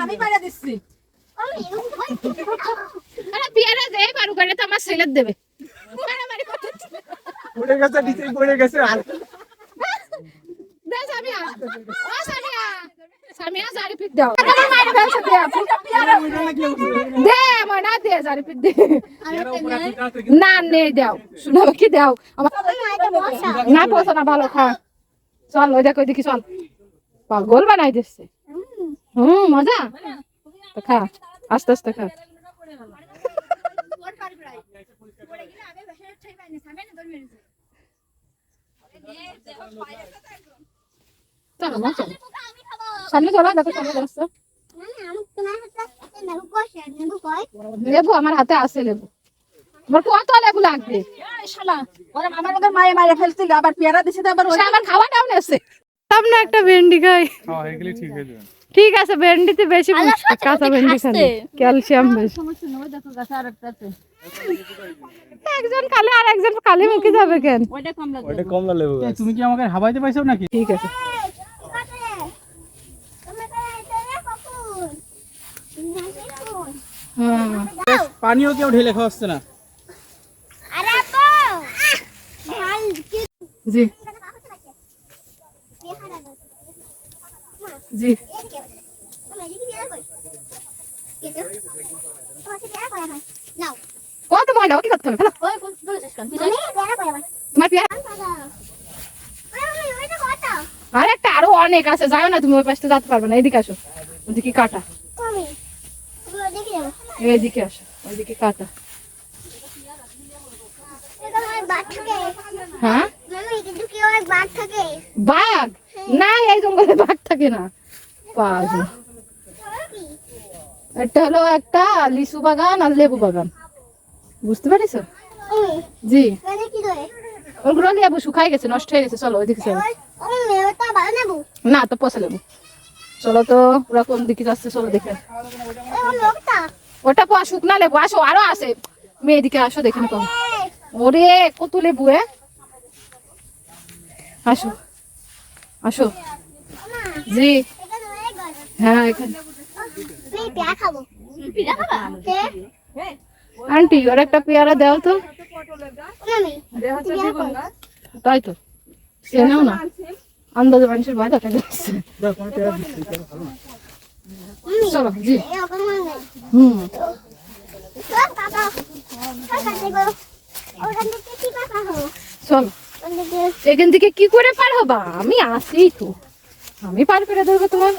আমি পাইরা দিচ্ছি। আরে পেয়ারা দে পারু করে তো আমার ছেলে দেবে। পড়ে গেছে নিচে পড়ে গেছে আর দে সামিয়া ও সামিয়া সামিয়া জারি পিট দাও আমার মাইরে ফেলছে দে পেয়ারা দে মনা দে জারি পিট দে না নে দাও শুনো কি দাও আমার না পছন্দ না ভালো খা চল ওই দেখো দেখি চল পাগল বানাই দিচ্ছে মজা তো খা আস্তে আস্তে খা সামনে চলো দেখো সামনে যাচ্ছে লেবু আমার হাতে আছে লেবু আমার কত লেবু লাগবে আমার ওদের মায়ে মায়ে ফেলছিল আবার পেয়ারা দিছে তো আবার আমার খাওয়াটাও নেছে সামনে একটা ভেন্ডি খাই হ্যাঁ এগুলি ঠিক হয়ে যাবে ঠিক আছে ভেন্ডিতে বেশি কাঁচা ভেন্ডি খালি ক্যালসিয়াম বেশি একজন খালে আর একজন খালি মুখে যাবে কেন ওইটা কমলা লেবু তুমি কি আমাকে হাবাইতে পাইছো নাকি ঠিক আছে পানিও কেউ ঢেলে খাওয়াচ্ছে না জি জি কত ময়লা কি করতে হবে তোমার পেয়ারা আর একটা আরো অনেক আছে যাও না তুমি ওই পাশে যেতে পারবে না এদিকে আসো ওদিকে কাটা এদিকে আসো ওইদিকে কাটা হ্যাঁ বাঘ না এই জঙ্গলে বাঘ থাকে না পাগল এটা হলো একটা লিচু বাগান আর লেবু বাগান বুঝতে পারিস জি ওগুলো লেবু শুকাই গেছে নষ্ট হয়ে গেছে চলো ওইদিকে চলো না তো পচা লেবু চলো তো ওরা কোন দিকে যাচ্ছে চলো দেখে ওটা শুকনা লেবু আসো আরো আছে মেয়ে দিকে আসো দেখে নি ওরে কত লেবু আসো আসো জি হ্যাঁ এখানে আন্টি ওর একটা পেয়ারা দাও তো তাই তো সে নাও না আন্দাজে মানুষের ভয় দেখা যাচ্ছে চলো জি চলো এখান থেকে কি করে পার হবা আমি আসি তো আমি পার করে দেবো তোমার